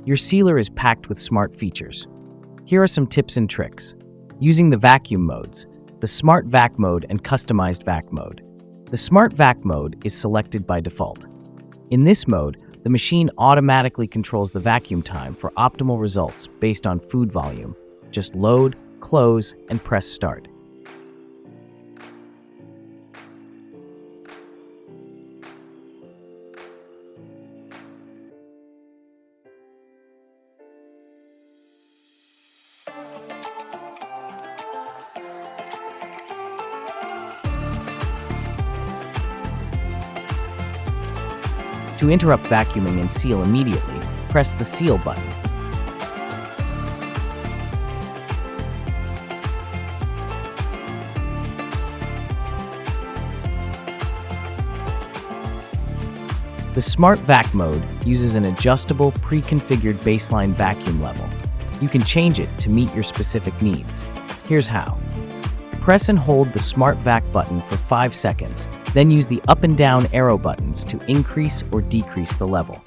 Your sealer is packed with smart features. Here are some tips and tricks. Using the vacuum modes, the Smart Vac mode and Customized Vac mode. The Smart Vac mode is selected by default. In this mode, the machine automatically controls the vacuum time for optimal results based on food volume. Just load, close, and press start. To interrupt vacuuming and seal immediately, press the Seal button. The Smart Vac mode uses an adjustable, pre-configured baseline vacuum level. You can change it to meet your specific needs. Here's how. Press and hold the Smart Vac button for 5 seconds, then use the up and down arrow buttons to increase or decrease the level.